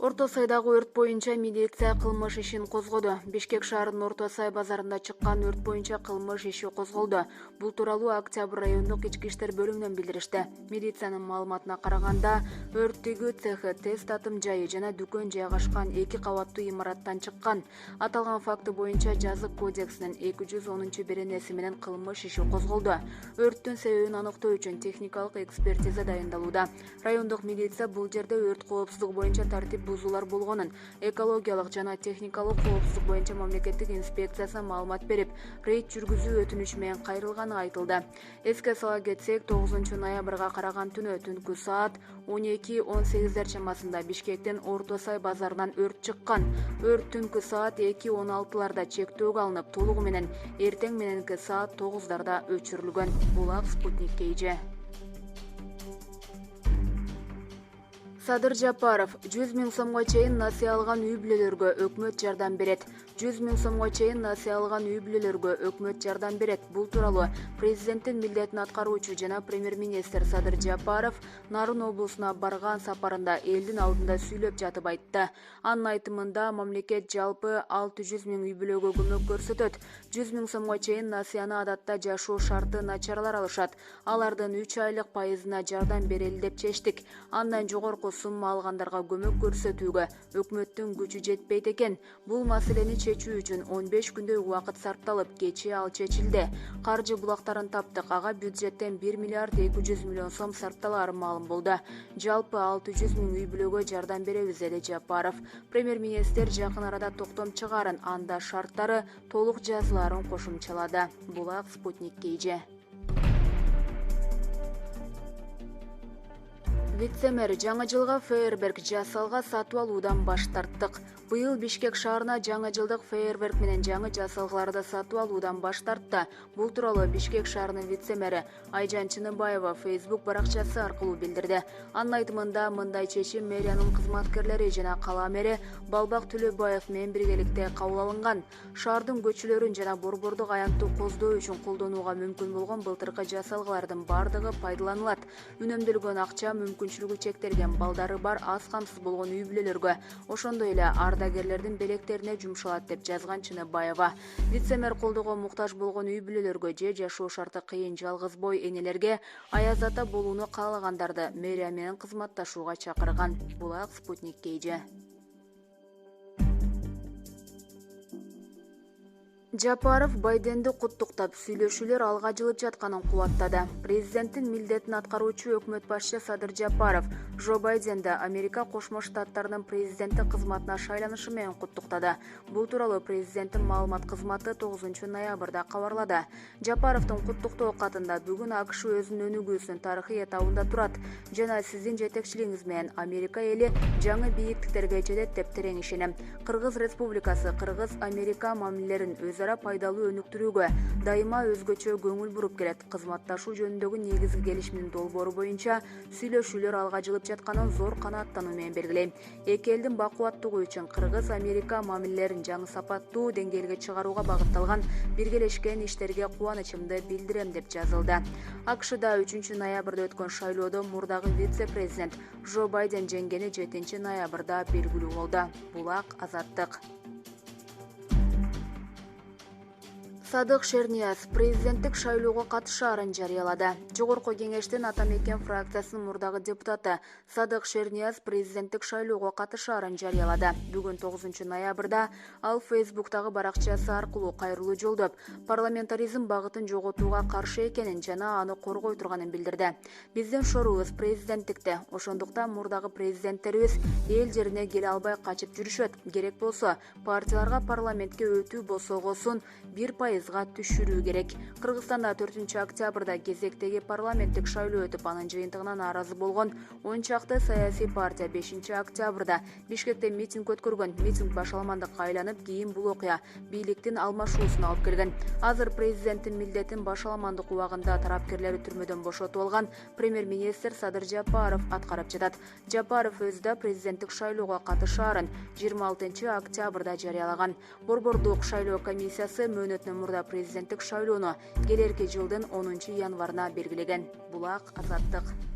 Орто Сайдагы өрт боюнча милиция кылмыш ишин козгоду. Бишкек шаарынын Орто Сай базарында чыккан өрт боюнча кылмыш иши козголду. Бул тууралуу Октябрь райондук ички иштер бөлүмүнөн билдиришти. Милициянын маалыматына караганда, өрттүгү цехи, тест атым жайы жана дүкөн жайгашкан 2 кабаттуу имараттан чыккан. Аталган факты боюнча жазык кодексинин 210-беренеси менен кылмыш иши козголду. Өрттүн себебин аныктоо үчүн техникалык экспертиза дайындалууда. Райондук милиция бул жерде өрт коопсуздугу боюнча тартип бузуулар болгонун, экологиялык жана техникалык коопсуздук боюнча мамлекеттик инспекциясына маалымат берип, рейд жүргүзүү өтүнүч менен кайрылганы айтылды. Эске сала кетсек, 9-ноябрга караган түнү түнкү саат 12:18 чамасында Бишкектен Орто Сай базарынан өрт чыккан. Өрт түнкү саат 2:16 чектөөгө алынып, толугу менен эртең мененки саат 9 өчүрүлгөн. Булак Спутник KG. Садыр Жапаров 100 000 сомго чейин насыя алган үй бүлөлөргө өкмөт жардам берет. 100 000 сомго чейин насыя алган үй бүлөлөргө өкмөт жардам берет. Бул тууралуу президенттин милдетин аткаруучу жана премьер-министр Садыр Жапаров Нарын облусуна барган сапарында элдин алдында сүйлөп жатып айтты. Анын айтымында мамлекет жалпы 600 000 үй бүлөгө көмөк көрсөтөт. 100 000 сомго чейин насыяны адатта жашоо шарты начарлар алышат. Алардын 3 айлык пайызына жардам берели деп чечтик. Андан жогорку сумма алгандарга көмөк көрсөтүүгө өкмөттүн күчү жетпейт экен. Бул маселени чечүү үчүн 15 күндөй убакыт сарпталып, кечээ ал чечилди. Каржы булактарын таптык. Ага бюджеттен 1 миллиард 200 миллион сом сарпталары маалым болду. Жалпы 600 000 үй бүлөгө жардам беребиз, деди Жапаров. Премьер-министр жакын арада токтом чыгарын, анда шарттары толук жазыларын кошумчалады. Булак Спутник KG. Вице-мэр жаңы жылга фейерверк жасалга сатып алуудан баш тарттык. Быйыл Бишкек шаарына жаңы жылдык фейерверк менен жаңы жасалгаларды сатып алуудан баш тартты. Бул тууралуу Бишкек шаарынын вице-мэри Айжан Чыныбаева Facebook баракчасы аркылуу билдирди. Анын айтымында мындай чечим мэриянын кызматкерлери жана кала мэри Балбак Төлөбаев менен биргеликте кабыл алынган. Шаардын көчөлөрүн жана борбордук аянтты коздоо үчүн колдонууга мүмкүн болгон былтыркы жасалгалардын бардыгы пайдаланылат. Үнөмдөлгөн акча мүмкүнчүлүгү чектелген балдары бар аз камсыз болгон үй бүлөлөргө, ошондой эле ардагерлердин белектерине жумшалат деп жазган Чыныбаева. Вице-мэр колдоого муктаж болгон үй бүлөлөргө же жашоо шарты кыйын жалгыз бой энелерге аяз ата болууну каалагандарды мэрия менен кызматташууга чакырган. Булак Спутник KG. Жапаров Байденди куттуктап, сүйлөшүүлөр алга жылып жатканын кубаттады. Президенттин милдетин аткаруучу өкмөт башчы Садыр Жапаров Джо Байденди Америка Кошмо Штаттарынын президенти кызматына шайланышы менен куттуктады. Бул тууралуу президенттин маалымат кызматы 9-ноябрда кабарлады. Жапаровдун куттуктоо катында бүгүн АКШ өзүнүн өнүгүүсүнүн тарыхый этабында турат жана сиздин жетекчилигиңиз менен Америка эли жаңы бийиктиктерге жетет деп терең ишенем. Кыргыз Республикасы Кыргыз-Америка мамилелерин өзара пайдалуу өнүктүрүүгө дайыма өзгөчө көңүл буруп келет. Кызматташуу жөнүндөгү негизги келишимдин долбоору боюнча сүйлөшүүлөр алга жылып жатканын зор канааттануу менен белгилейм. Эки элдин бакубаттыгы үчүн Кыргыз-Америка мамилелерин жаңы сапаттуу деңгээлге чыгарууга багытталган биргелешкен иштерге кубанычымды билдирем деп жазылды. АКШда 3-ноябрда өткөн шайлоодо мурдагы вице-президент Джо Байден жеңгени 7-ноябрда белгилүү болду. Булак Азаттык. Садык Шернияз президенттик шайлоого катышаарын жарыялады. Жогорку кеңештин Ата Мекен фракциясынын мурдагы депутаты Садык Шернияз президенттик шайлоого катышаарын жарыялады. Бүгүн 9-ноябрда ал Facebooktагы баракчасы аркылуу кайрылуу жолдоп, парламентаризм багытын жоготууга каршы экенин жана аны коргой турганын билдирди. Биздин шоруубуз президенттикте, ошондуктан мурдагы президенттерибиз эл жерине келе албай качып жүрүшөт. Керек болсо, партияларга парламентке өтүү босогосун 1% түшүрүү керек. Кыргызстанда 4-октябрда кезектеги парламенттик шайлоо өтүп, анын жыйынтыгына нааразы болгон 10 чакты саясий партия 5-октябрда Бишкекте митинг өткөргөн. Митинг башаламандыкка айланып, кийин бул окуя бийликтин алмашуусуна алып келген. Азыр президенттин милдетин башаламандык убагында тарапкерлери түрмөдөн бошотуп алган премьер-министр Садыр Жапаров аткарып жатат. Жапаров өзү да президенттик шайлоого катышаарын 26-октябрда жарыялаган. Борбордук шайлоо комиссиясы мөөнөтүнөн мурда президенттик шайлоону келерки жылдын 10 январына белгилеген. Булак Азаттык.